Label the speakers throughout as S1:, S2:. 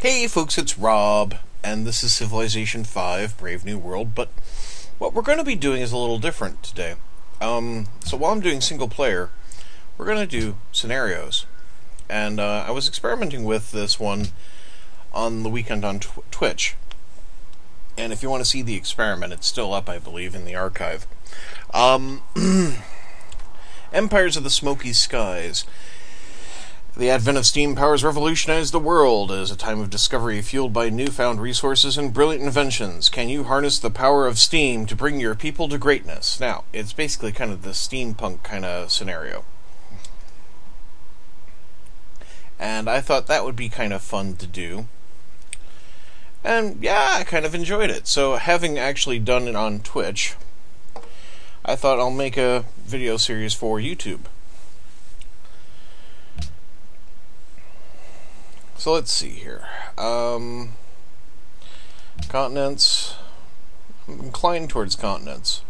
S1: Hey folks, it's Rob, and this is Civilization 5, Brave New World, but what we're going to be doing is a little different today. So while I'm doing single player, we're going to do scenarios. And I was experimenting with this one on the weekend on Twitch. And if you want to see the experiment, it's still up, I believe, in the archive. Empires of the Smoky Skies. The advent of steam power has revolutionized the world as a time of discovery fueled by newfound resources and brilliant inventions. Can you harness the power of steam to bring your people to greatness? Now, it's basically kind of the steampunk kind of scenario. And I thought that would be kind of fun to do. And yeah, I kind of enjoyed it. So having actually done it on Twitch, I thought I'll make a video series for YouTube. So let's see here. Continents. I'm inclined towards continents.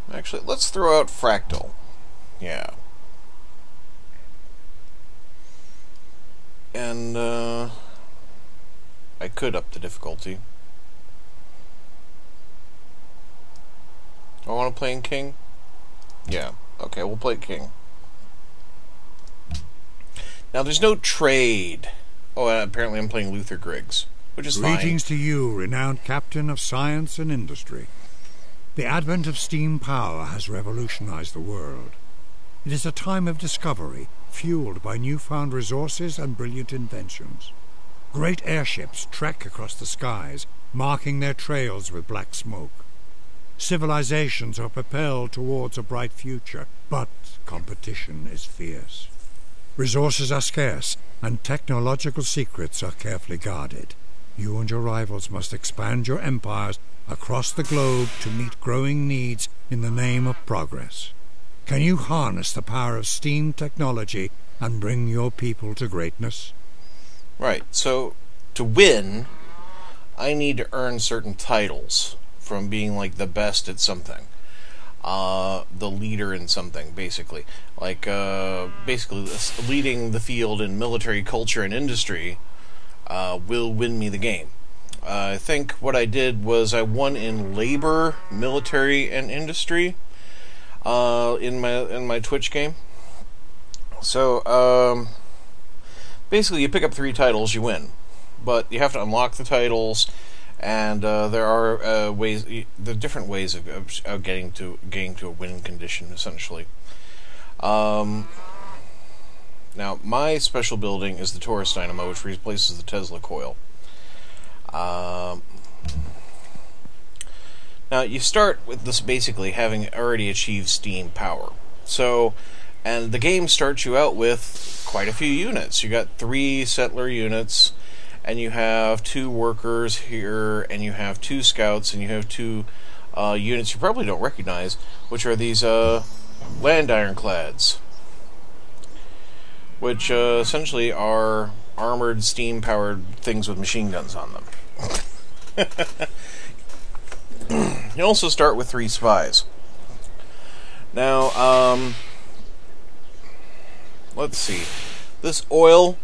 S1: Actually, let's throw out fractal. Yeah. And, I could up the difficulty. Do I want to play in King? Yeah. Okay, we'll play King. Now, there's no trade. Oh, apparently I'm playing Luther Griggs, which is fine.
S2: Greetings to you, renowned captain of science and industry. The advent of steam power has revolutionized the world. It is a time of discovery, fueled by newfound resources and brilliant inventions. Great airships trek across the skies, marking their trails with black smoke. Civilizations are propelled towards a bright future, but competition is fierce. Resources are scarce, and technological secrets are carefully guarded. You and your rivals must expand your empires across the globe to meet growing needs in the name of progress. Can you harness the power of steam technology and bring your people to greatness?
S1: Right, so to win, I need to earn certain titles from being like the best at something. The leader in something, basically. Like, basically leading the field in military culture and industry will win me the game. I think what I did was I won in labor, military, and industry in my Twitch game. So, basically you pick up 3 titles, you win. But you have to unlock the titles, and there are different ways of getting to a winning condition, essentially. Now, my special building is the Taurus Dynamo, which replaces the Tesla coil. Now, you start with this basically having already achieved steam power. So, and the game starts you out with quite a few units. You got 3 settler units, and you have 2 workers here, and you have 2 scouts, and you have 2 units you probably don't recognize, which are these land ironclads, which essentially are armored, steam-powered things with machine guns on them. You also start with 3 spies. Now, let's see. This oil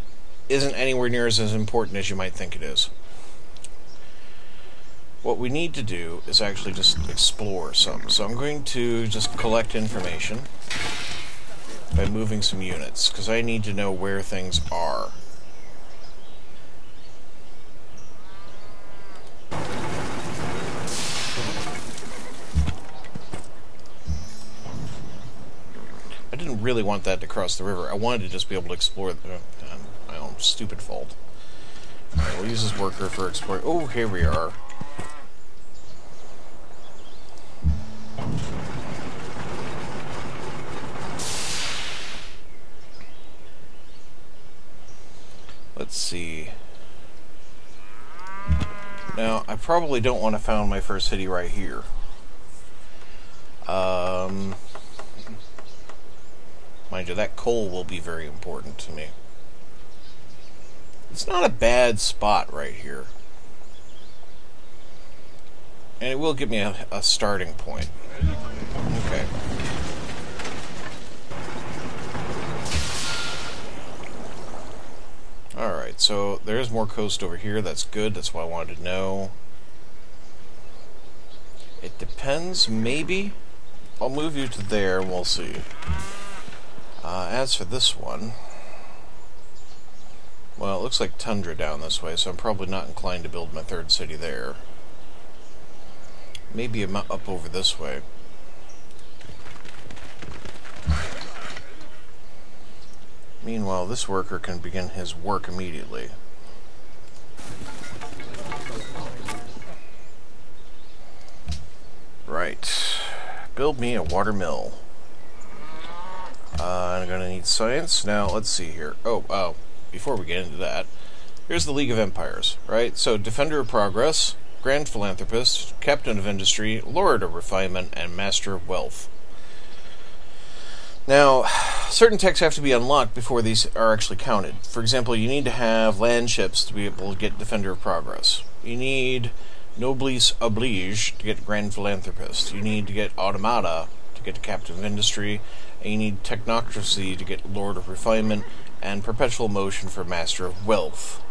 S1: isn't anywhere near as important as you might think it is. What we need to do is actually just explore some. So I'm going to just collect information by moving some units, because I need to know where things are. I didn't really want that to cross the river. I wanted to just be able to explore my own stupid fault. Alright, we'll use this worker for exploring. Oh, here we are. Let's see. Now, I probably don't want to found my first city right here. Mind you, that coal will be very important to me. It's not a bad spot right here. And it will give me a starting point. Okay. so there is more coast over here. That's good. That's what I wanted to know. It depends, maybe. I'll move you to there and we'll see. As for this one, well, it looks like tundra down this way, so I'm probably not inclined to build my third city there. Maybe I'm up over this way. Meanwhile, this worker can begin his work immediately. Right. Build me a water mill. I'm going to need science. Now, let's see here. Oh, before we get into that, here's the League of Empires, right? So, Defender of Progress, Grand Philanthropist, Captain of Industry, Lord of Refinement, and Master of Wealth. Now, certain techs have to be unlocked before these are actually counted. For example, you need to have land ships to be able to get Defender of Progress. You need Noblesse Oblige to get Grand Philanthropist. You need to get Automata to get the Captain of Industry. And you need Technocracy to get Lord of Refinement. And Perpetual Motion for Master of Wealth.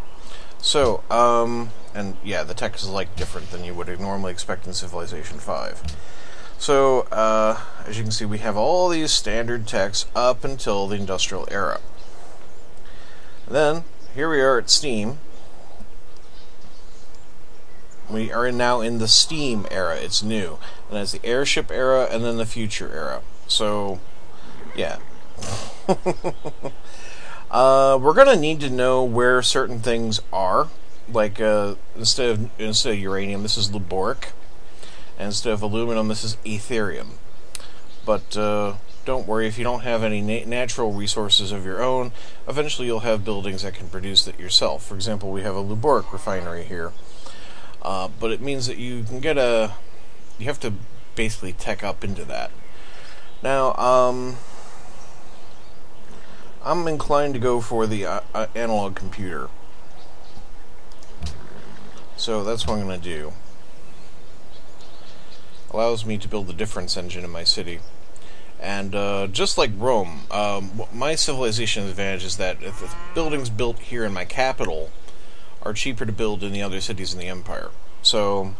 S1: So, and yeah, the tech is like different than you would normally expect in Civilization 5. So, as you can see, we have all these standard techs up until the Industrial Era. And then, here we are at Steam. We are now in the Steam Era. It's new. And that's the Airship Era and then the Future Era. So, yeah. We're going to need to know where certain things are. Like, instead of uranium, this is Laboric. And instead of aluminum, this is Etherium. But don't worry, if you don't have any natural resources of your own, eventually you'll have buildings that can produce it yourself. For example, we have a Laboric refinery here. But it means that you can get you have to basically tech up into that. Now, I'm inclined to go for the analog computer. So that's what I'm going to do. Allows me to build the difference engine in my city. And just like Rome, my civilization advantage is that if the buildings built here in my capital are cheaper to build in the other cities in the Empire. So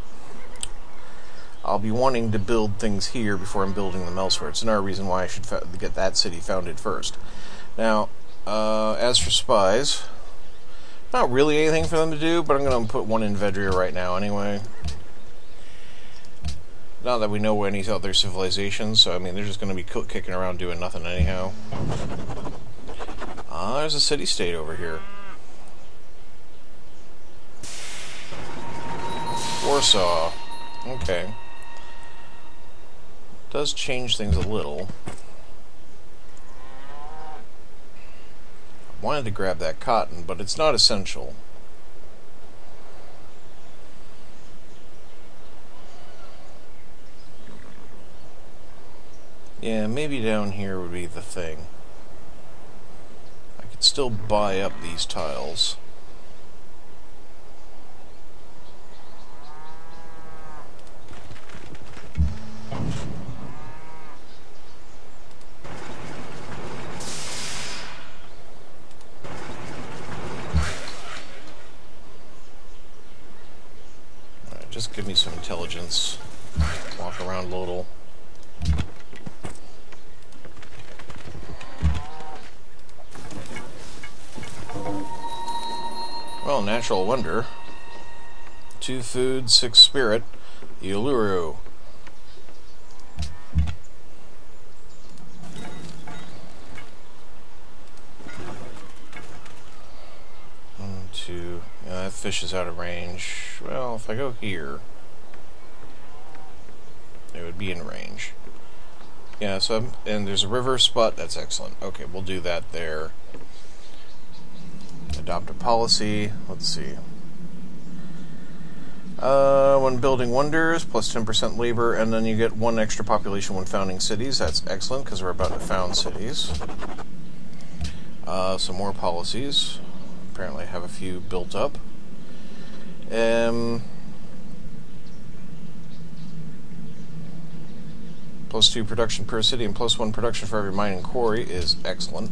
S1: I'll be wanting to build things here before I'm building them elsewhere. It's another reason why I should get that city founded first. Now, as for spies, not really anything for them to do, but I'm going to put one in Vedria right now anyway. Not that we know any other civilizations, so I mean, they're just going to be kicking around doing nothing anyhow. There's a city-state over here. Warsaw. Okay. Does change things a little. I wanted to grab that cotton, but it's not essential. Yeah, maybe down here would be the thing. I could still buy up these tiles. Alright, just give me some intelligence. Walk around a little. Well, natural wonder. 2 food, 6 spirit. The Uluru. 1, 2. Yeah, that fish is out of range. Well, if I go here, it would be in range. Yeah, so and there's a river spot. That's excellent. Okay, we'll do that there. Adopt a policy. Let's see. When building wonders, plus 10% labor, and then you get 1 extra population when founding cities. That's excellent, because we're about to found cities. Some more policies. Apparently I have a few built up. Plus 2 production per city and plus 1 production for every mine and quarry is excellent.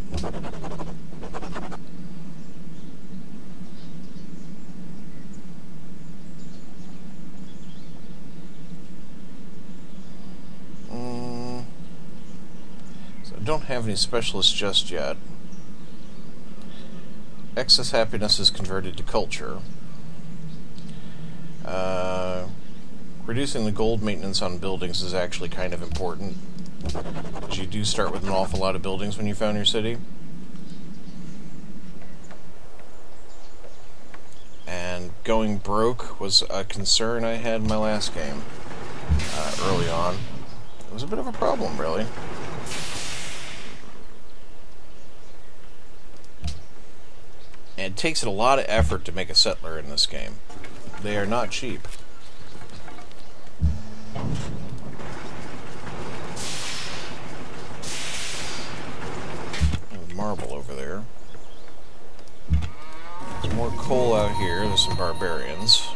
S1: don't have any specialists just yet. Excess happiness is converted to culture. Reducing the gold maintenance on buildings is actually kind of important, because you do start with an awful lot of buildings when you found your city. And going broke was a concern I had in my last game early on. It was a bit of a problem, really. And it takes a lot of effort to make a settler in this game. They are not cheap. There's marble over there. There's more coal out here. There's some barbarians.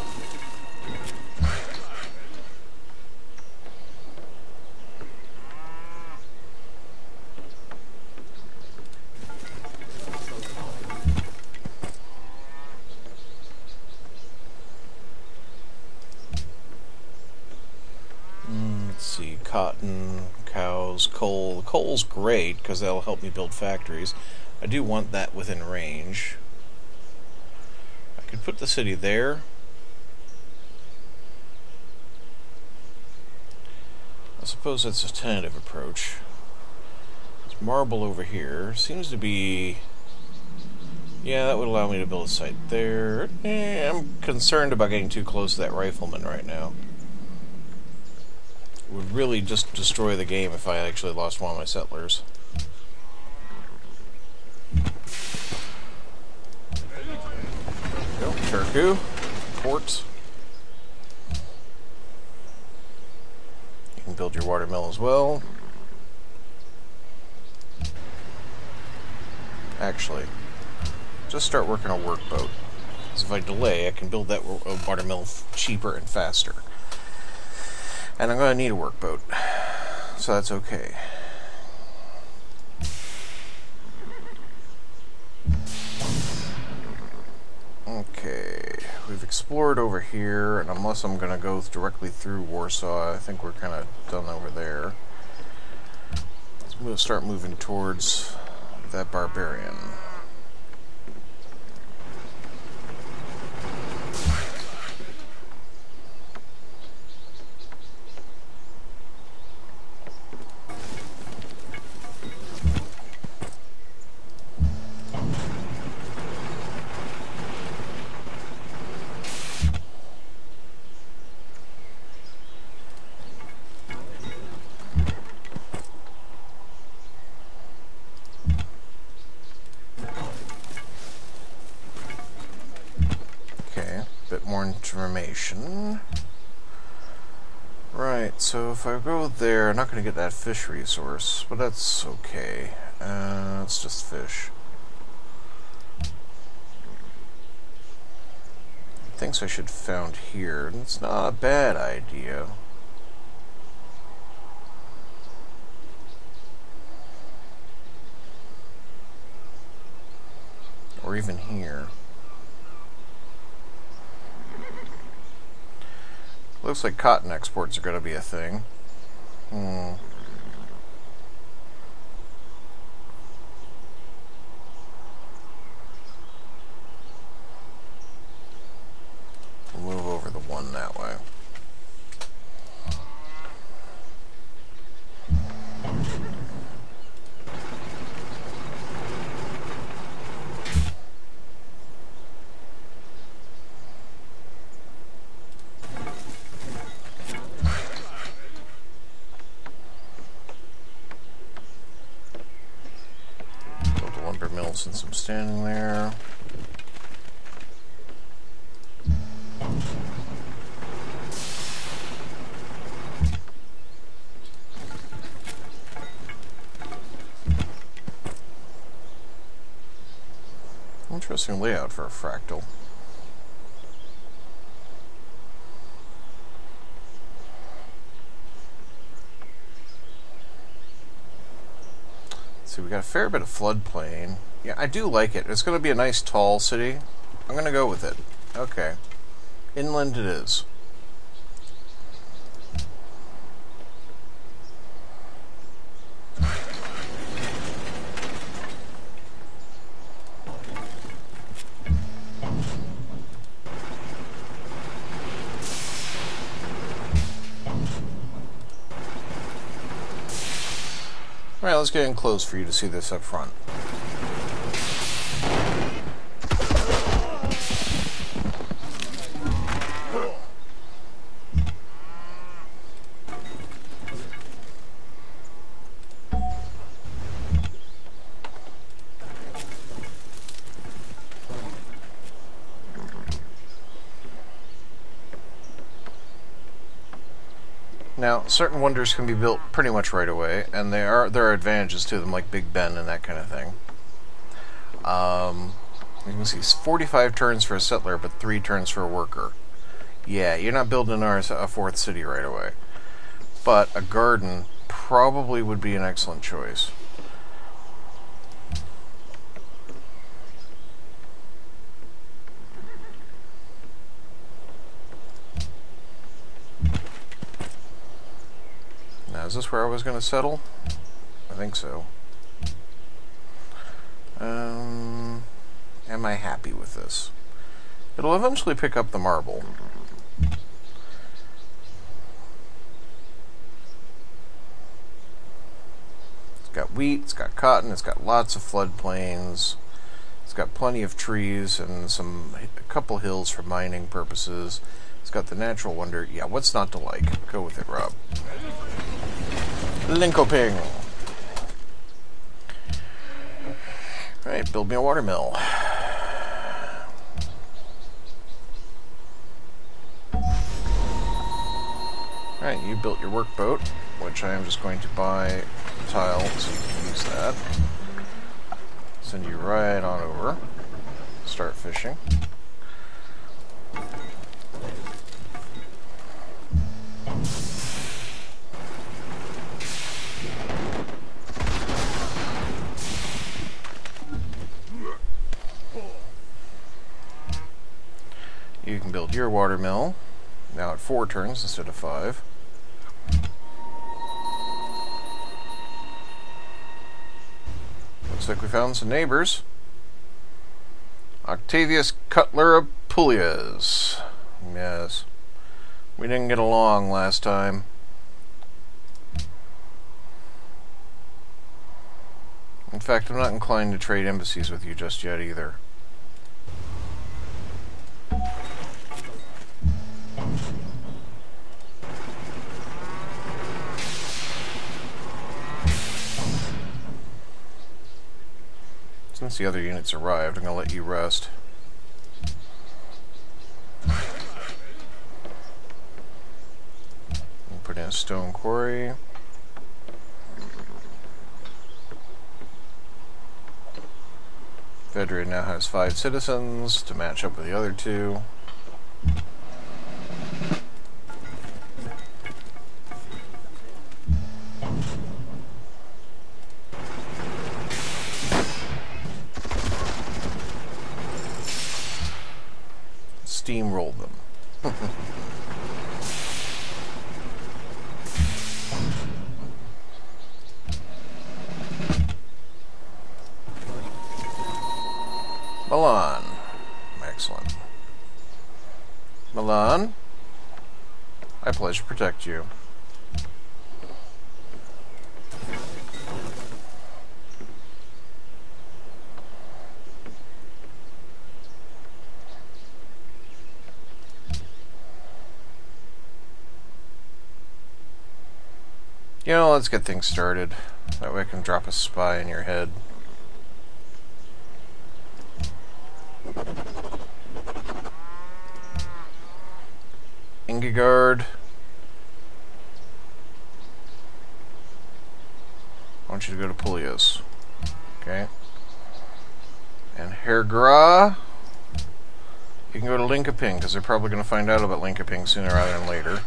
S1: Let's see, cotton, cows, coal. The coal's great because that'll help me build factories. I do want that within range. I could put the city there. I suppose that's a tentative approach. There's marble over here. Seems to be... yeah, that would allow me to build a site there. I'm concerned about getting too close to that rifleman right now. It would really just destroy the game if I actually lost one of my settlers. Go, Turku. Port. You can build your watermill as well. Actually, just start working on a workboat. Because if I delay, I can build that watermill cheaper and faster. And I'm going to need a workboat, so that's okay. Okay, we've explored over here, and unless I'm going to go directly through Warsaw, I think we're kind of done over there. We'll start moving towards that barbarian. More information. Right, so if I go there, I'm not going to get that fish resource, but that's okay. It's just fish. Things I should have found here. It's not a bad idea. Or even here. Looks like cotton exports are going to be a thing. We'll move over the one that way. Since I'm standing there. Interesting layout for a fractal. See, we got a fair bit of floodplain. Yeah, I do like it. It's going to be a nice tall city. I'm going to go with it. Okay. Inland it is. Alright, let's get in close for you to see this up front. Now, certain wonders can be built pretty much right away, and there are advantages to them, like Big Ben and that kind of thing. You can see 45 turns for a settler, but 3 turns for a worker. Yeah, you're not building a fourth city right away. But a garden probably would be an excellent choice. Now, is this where I was going to settle? I think so. Am I happy with this? It'll eventually pick up the marble. It's got wheat, it's got cotton, it's got lots of floodplains, it's got plenty of trees and a couple hills for mining purposes. It's got the natural wonder. Yeah, what's not to like? Go with it, Rob. Linkoping. Alright, build me a watermill. Alright, you built your workboat, which I am just going to buy tile so you can use that. Send you right on over. Start fishing. You can build your watermill, now at 4 turns instead of 5. Looks like we found some neighbors. Octavius Cutler of Pulias. Yes. We didn't get along last time. In fact, I'm not inclined to trade embassies with you just yet either. Since the other units arrived, I'm going to let you rest. We'll put in a stone quarry. Vedria now has 5 citizens to match up with the other 2. Steamroll them. Milan. Excellent. Milan, I pledge to protect you. You know, let's get things started. That way I can drop a spy in your head. Ingigard. I want you to go to Pulias. Okay. And Hergra, you can go to Linkoping, because they're probably going to find out about Linkoping sooner rather than later.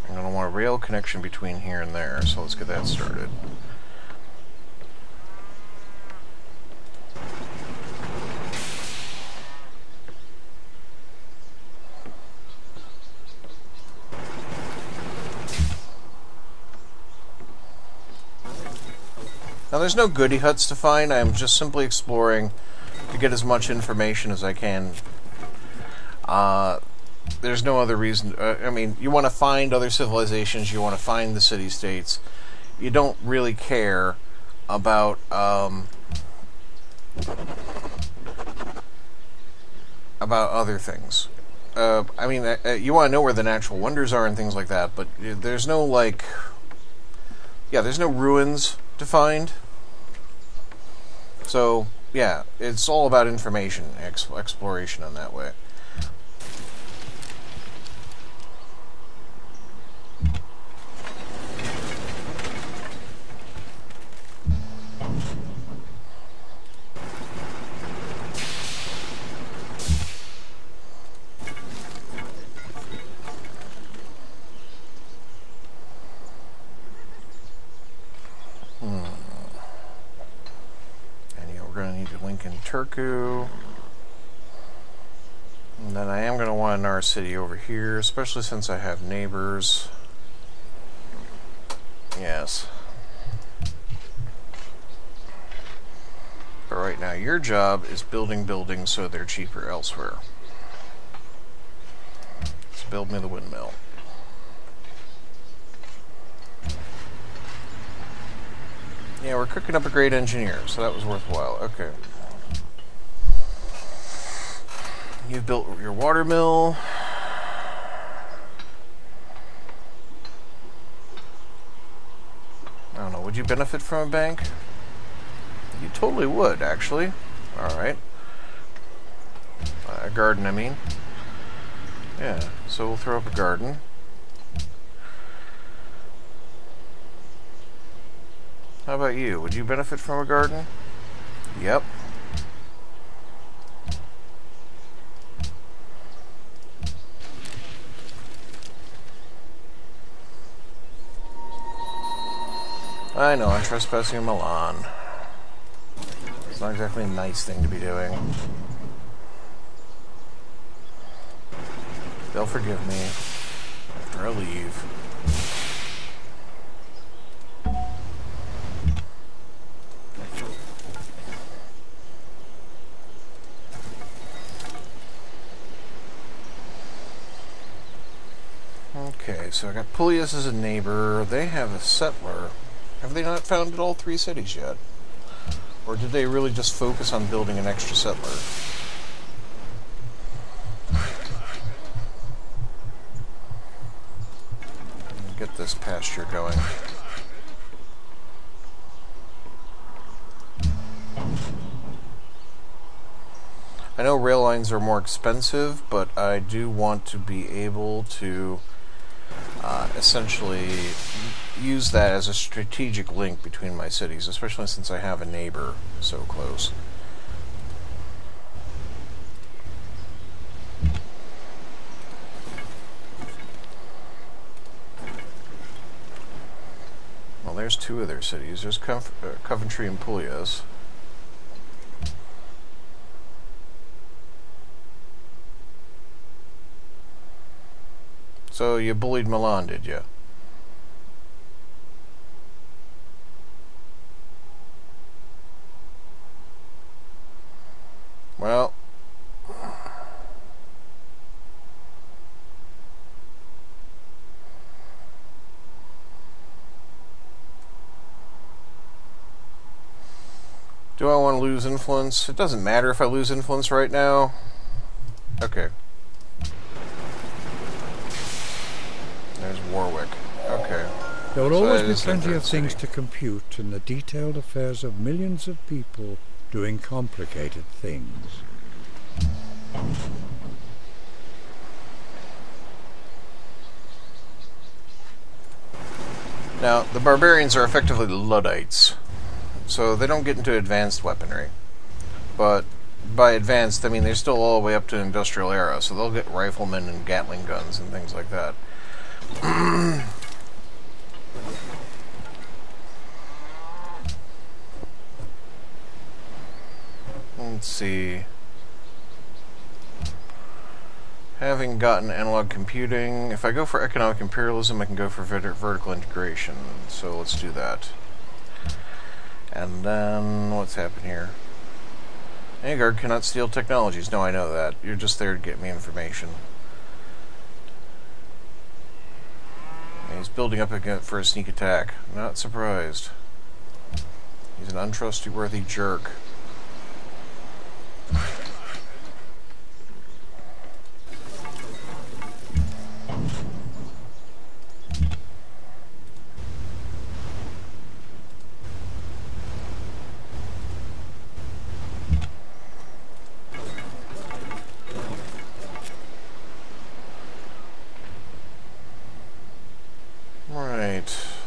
S1: I'm going to want a rail connection between here and there, so let's get that started. Now there's no goodie huts to find, I am just simply exploring to get as much information as I can. there's no other reason. I mean, you want to find other civilizations. You want to find the city-states. You don't really care about other things. I mean, you want to know where the natural wonders are and things like that, but there's no, like... Yeah, there's no ruins to find. So, yeah, it's all about information, exploration in that way. Turku. And then I am going to want another city over here, especially since I have neighbors. Yes. But right now, your job is building buildings so they're cheaper elsewhere. Let's build me the windmill. Yeah, we're cooking up a great engineer, so that was worthwhile. Okay. You've built your water mill. I don't know, would you benefit from a bank? You totally would, actually. Alright. A garden, I mean. Yeah, so we'll throw up a garden. How about you? Would you benefit from a garden? Yep. I know, I'm trespassing in Milan. It's not exactly a nice thing to be doing. They'll forgive me after I leave. Okay, so I got Pulius as a neighbor. They have a settler. Have they not founded all 3 cities yet? Or did they really just focus on building an extra settler? Get this pasture going. I know rail lines are more expensive, but I do want to be able to essentially use that as a strategic link between my cities, especially since I have a neighbor so close. Well, there's 2 of their cities. There's Coventry and Pulias. So you bullied Milan, did you? Well, do I want to lose influence? It doesn't matter if I lose influence right now. Okay. There's Warwick. Okay.
S2: There will
S1: So
S2: always
S1: that
S2: be
S1: is their
S2: plenty
S1: third
S2: of things
S1: city.
S2: to compute in the detailed affairs of millions of people doing complicated things.
S1: Now, the barbarians are effectively Luddites, so they don't get into advanced weaponry. But by advanced, I mean they're still all the way up to industrial era, so they'll get riflemen and Gatling guns and things like that. Let's see. Having gotten analog computing, if I go for economic imperialism, I can go for vertical integration. So let's do that. And then, what's happened here? Vanguard cannot steal technologies. No, I know that. You're just there to get me information. Yeah, he's building up again for a sneak attack. Not surprised. He's an untrustworthy jerk.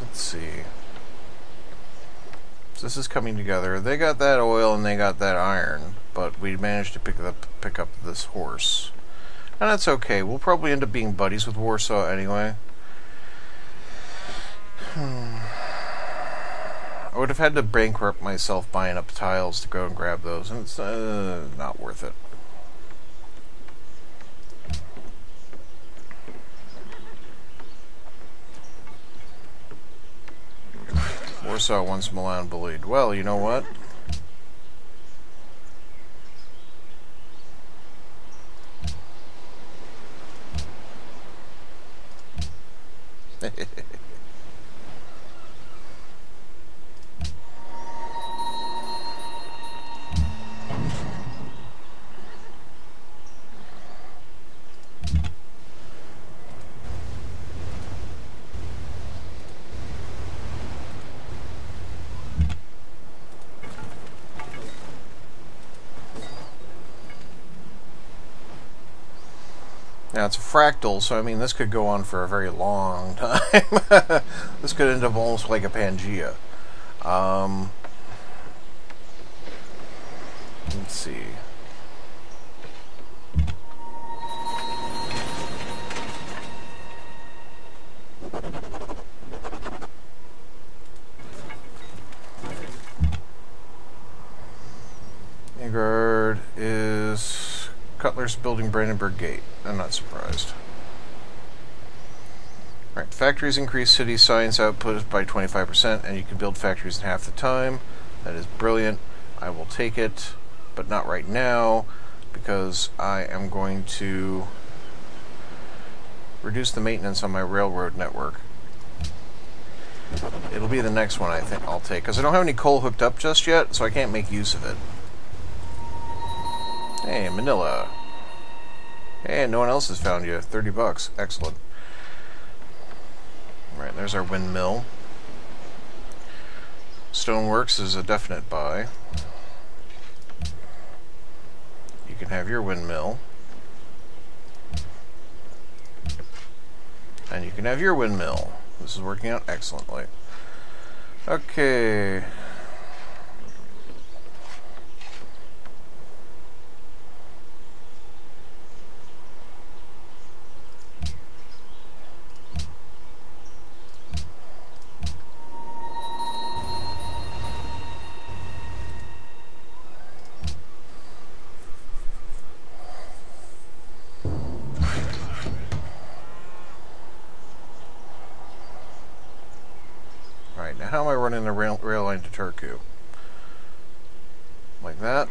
S1: Let's see. So this is coming together. They got that oil and they got that iron, but we managed to pick up this horse. And that's okay. We'll probably end up being buddies with Warsaw anyway. I would have had to bankrupt myself buying up tiles to go and grab those, and it's not worth it. Warsaw wants Milan bullied. Well, you know what? Now, it's a fractal, so I mean, this could go on for a very long time. This could end up almost like a Pangea. Let's see. Vanguard is Cutler's building Brandenburg Gate. I'm not surprised. Alright, factories increase city science output by 25%, and you can build factories in half the time. That is brilliant. I will take it, but not right now, because I am going to reduce the maintenance on my railroad network. It'll be the next one I think I'll take, because I don't have any coal hooked up just yet, so I can't make use of it. Hey, Manila. Hey, no one else has found you. $30. Excellent. Right, there's our windmill. Stoneworks is a definite buy. You can have your windmill. And you can have your windmill. This is working out excellently. Okay. Now, how am I running the rail line to Turku? Like that?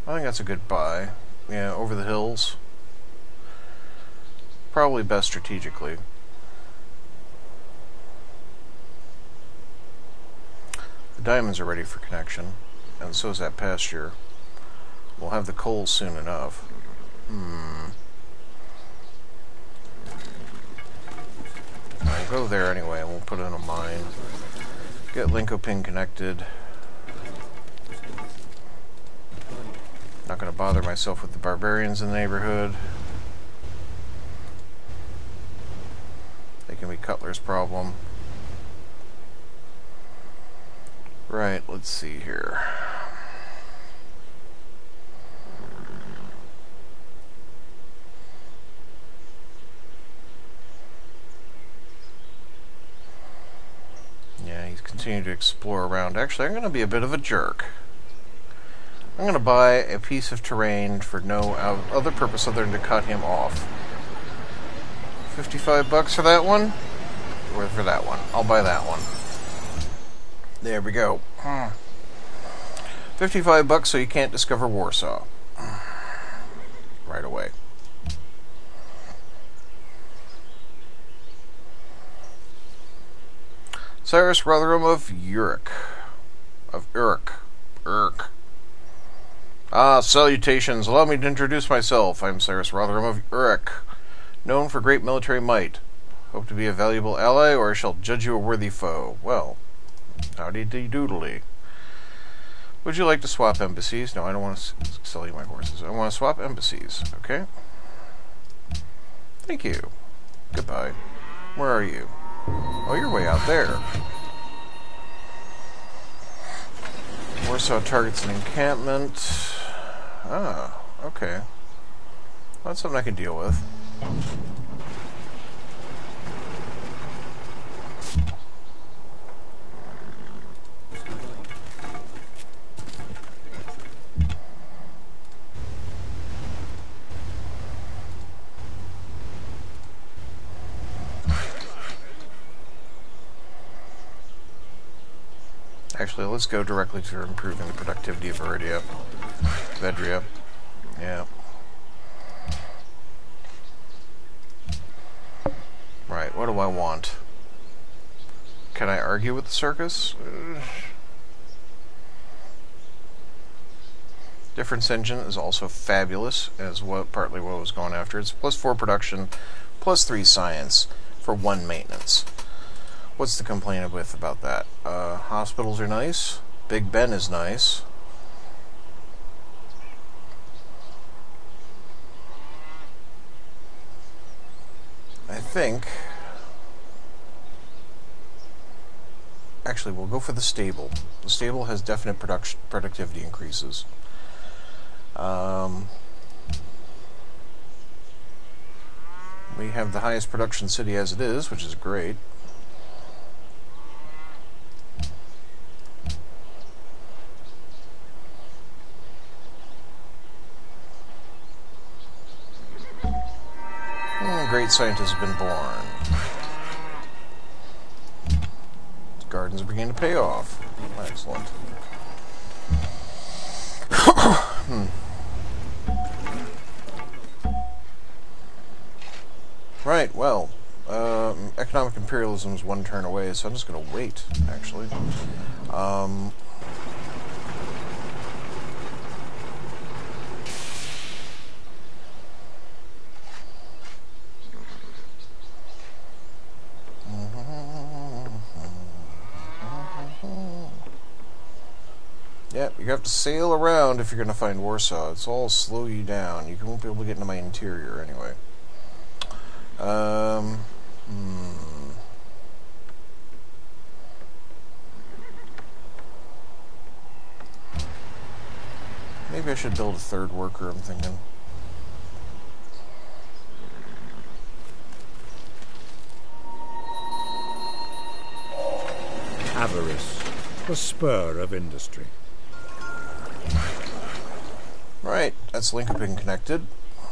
S1: I think that's a good buy. Yeah, over the hills. Probably best strategically. The diamonds are ready for connection, and so is that pasture. We'll have the coal soon enough. I'll go there anyway, and we'll put in a mine. Get Linkoping connected. Not going to bother myself with the barbarians in the neighborhood. They can be Cutler's problem. Right, let's see here. Yeah, he's continuing to explore around. Actually, I'm going to be a bit of a jerk. I'm going to buy a piece of terrain for no other purpose other than to cut him off. $55 for that one? Or for that one? I'll buy that one. There we go. $55 so you can't discover Warsaw. Right away. Cyrus Rotherham of Uruk. Of Uruk. Uruk. Salutations. Allow me to introduce myself. I'm Cyrus Rotherham of Uruk, known for great military might. Hope to be a valuable ally, or I shall judge you a worthy foe. Well, howdy-dee-doodly. Would you like to swap embassies? No, I don't want to sell you my horses. I want to swap embassies. Okay? Thank you. Goodbye. Where are you? Oh, you're way out there. Warsaw targets an encampment. Ah, okay. That's something I can deal with. Actually, let's go directly to improving the productivity of Vedria. Yeah. Right, what do I want? Can I argue with the circus? Difference engine is also fabulous, as partly what I was going after. It's +4 production, +3 science for 1 maintenance. What's the complaint about that? Hospitals are nice. Big Ben is nice. I think... Actually, we'll go for the stable. The stable has definite productivity increases. We have the highest production city as it is, which is great. Great scientist has been born. The gardens are beginning to pay off. Excellent. Right, well, economic imperialism is 1 turn away, so I'm just going to wait, actually. Yep, you have to sail around if you're going to find Warsaw. It's all slow you down. You won't be able to get into my interior anyway. Maybe I should build a 3rd worker, I'm thinking.
S2: Avarice, the spur of industry.
S1: Right, that's Linkoping connected. I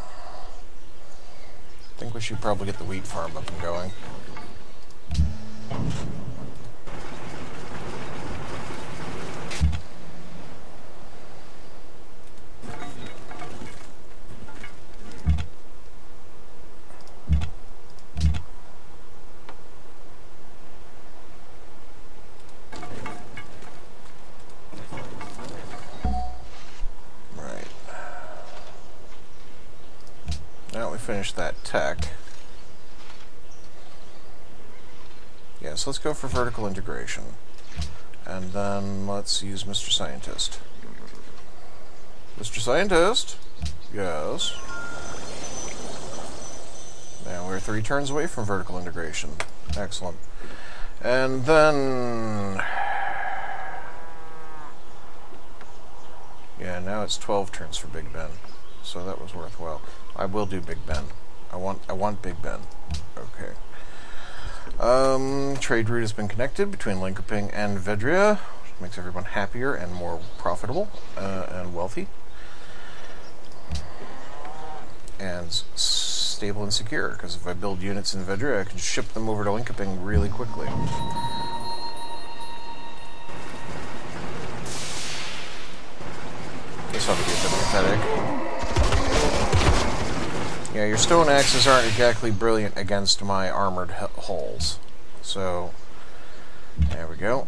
S1: think we should probably get the wheat farm up and going. Finish that tech. Yeah, so let's go for vertical integration. And then let's use Mr. Scientist. Mr. Scientist? Yes. Now we're 3 turns away from vertical integration. Excellent. And then... Yeah, now it's 12 turns for Big Ben. So that was worthwhile. I will do Big Ben. I want Big Ben. Okay. Trade route has been connected between Linkoping and Vedria, which makes everyone happier and more profitable and wealthy. And stable and secure, because if I build units in Vedria, I can ship them over to Linkoping really quickly. This ought to be a bit pathetic. Yeah, your stone axes aren't exactly brilliant against my armored hulls. So, There we go.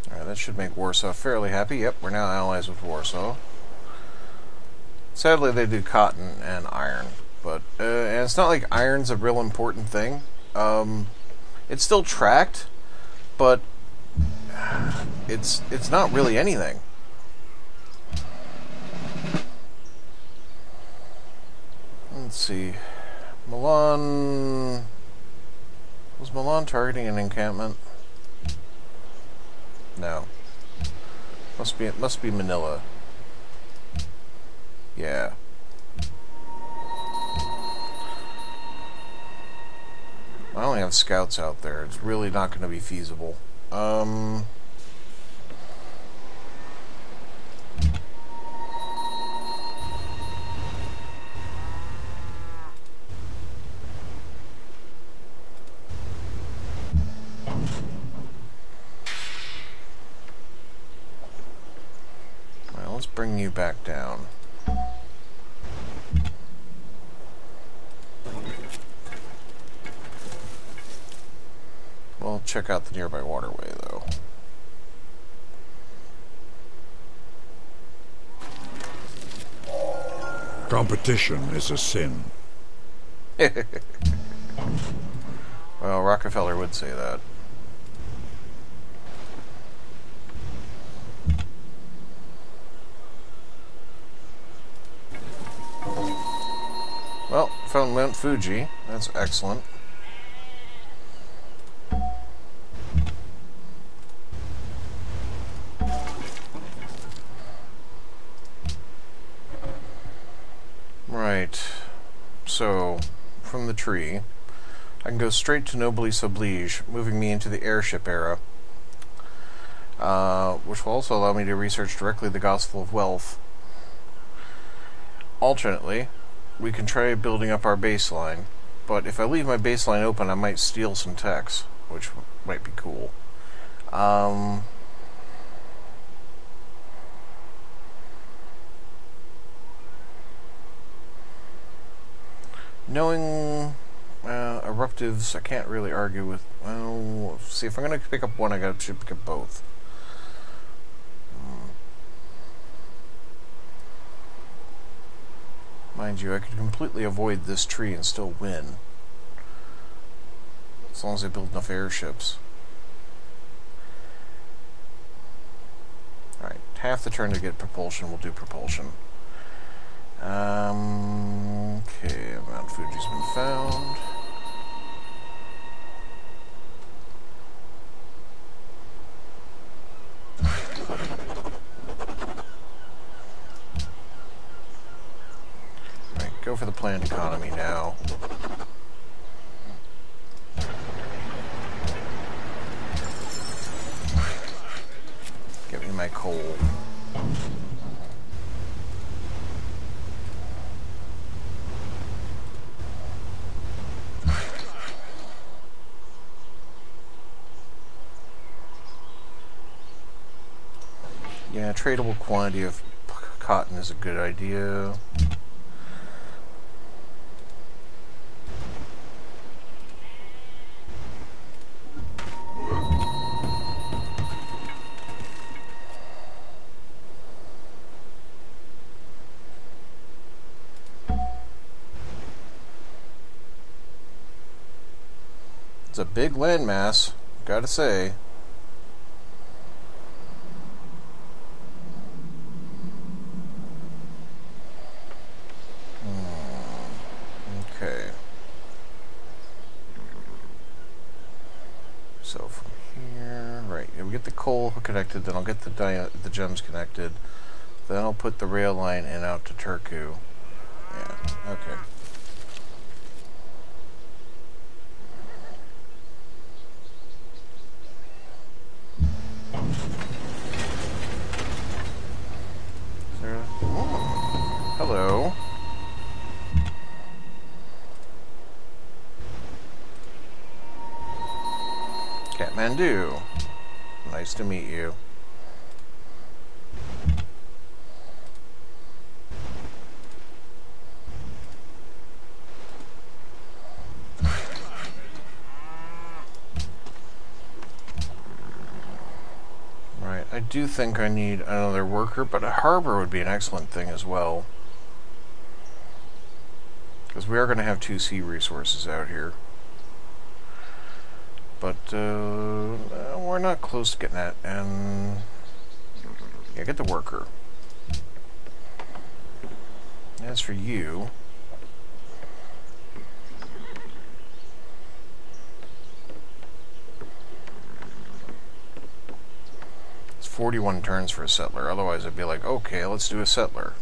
S1: Alright, that should make Warsaw fairly happy. Yep, we're now allies with Warsaw. Sadly, they do cotton and iron. But and it's not like iron's a real important thing. It's still tracked, but it's not really anything. Let's see. Milan... Was Milan targeting an encampment? No. It must be Manila. Yeah. I only have scouts out there. It's really not going to be feasible. Well, let's bring you back down. We'll check out the nearby waterway, though.
S2: Competition is a sin.
S1: Well, Rockefeller would say that. Well, found Mount Fuji. That's excellent. Right. So, from the tree, I can go straight to Noblesse Oblige, moving me into the airship era, which will also allow me to research directly the Gospel of Wealth. Alternately, we can try building up our baseline, but if I leave my baseline open, I might steal some techs, which might be cool. Knowing eruptives, I can't really argue with. Well, see, if I'm going to pick up one, should pick up both. Mind you, I could completely avoid this tree and still win. As long as I build enough airships. Alright, half the turn to get propulsion, we'll do propulsion. Okay, Mount Fuji's been found. Right, go for the planned economy now. Get me my coal. Yeah, tradable quantity of cotton is a good idea. It's a big landmass, gotta say. Okay. So from here, right, we get the coal connected, then I'll get the gems connected, then I'll put the rail line in out to Turku. Yeah, okay. Hello. Kathmandu. Nice to meet you. Right, I do think I need another worker, but a harbor would be an excellent thing as well. Because we are going to have 2 sea resources out here. But we're not close to getting that, and yeah, get the worker. As for you, it's 41 turns for a settler. Otherwise, I'd be like, okay, let's do a settler.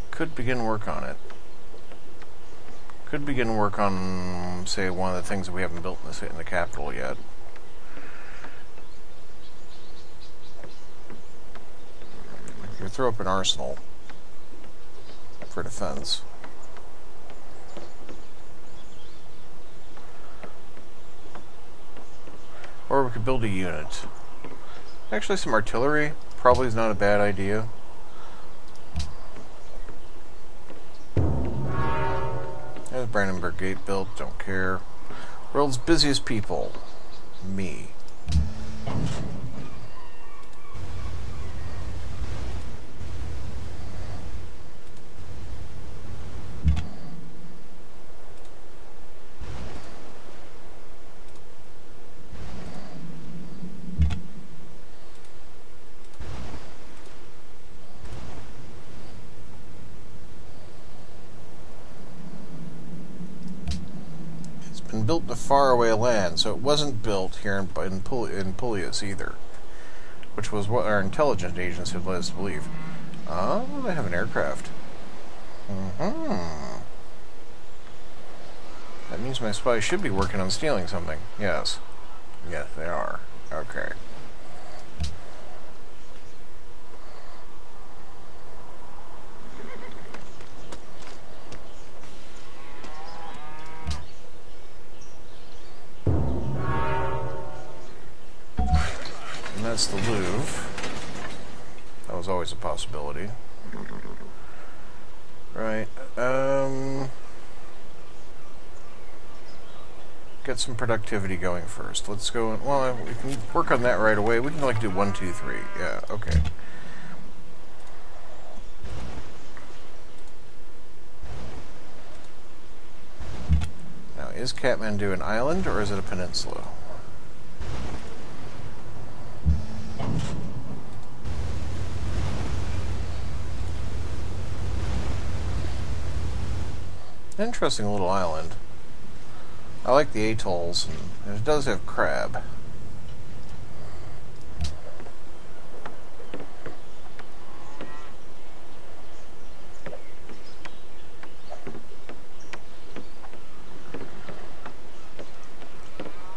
S1: Could begin work on it. Could begin work on, say, one of the things that we haven't built in the capital yet. You could throw up an arsenal for defense. Or we could build a unit. Actually, some artillery probably is not a bad idea. There's Brandenburg Gate built, don't care. World's busiest people. Me. Built in a faraway land, so it wasn't built here in Pulius either, which was what our intelligence agents had led us to believe. Oh, they have an aircraft. That means my spies should be working on stealing something. Yes. Yes, they are. Okay. That's the Louvre. That was always a possibility. Right. Get some productivity going first. Let's go. Well, we can work on that right away. We can like do 1, 2, 3. Yeah. Okay. Now, is Kathmandu an island or is it a peninsula? Interesting little island. I like the atolls, and it does have crab.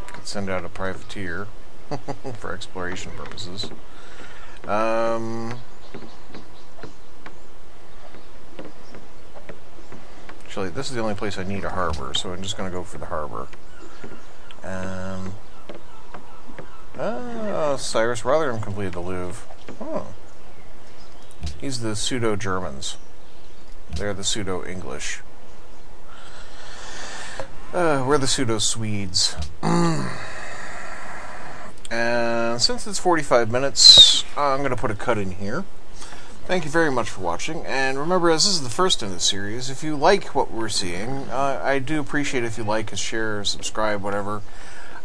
S1: Could send out a privateer for exploration purposes. Actually, this is the only place I need a harbor, so I'm just going to go for the harbor. Cyrus Rotherham completed the Louvre. Oh. He's the pseudo-Germans. They're the pseudo-English. We're the pseudo-Swedes. And since it's 45 minutes, I'm going to put a cut in here. Thank you very much for watching, and remember, as this is the first in the series, if you like what we're seeing, I do appreciate if you like, share, subscribe, whatever.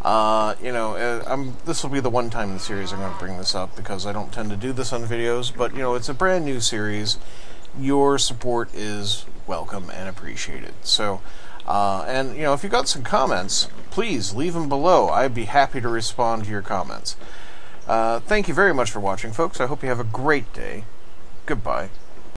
S1: This will be the one time in the series I'm going to bring this up, because I don't tend to do this on videos, but, it's a brand new series. Your support is welcome and appreciated. So, if you got some comments, please leave them below. I'd be happy to respond to your comments. Thank you very much for watching, folks. I hope you have a great day. Goodbye.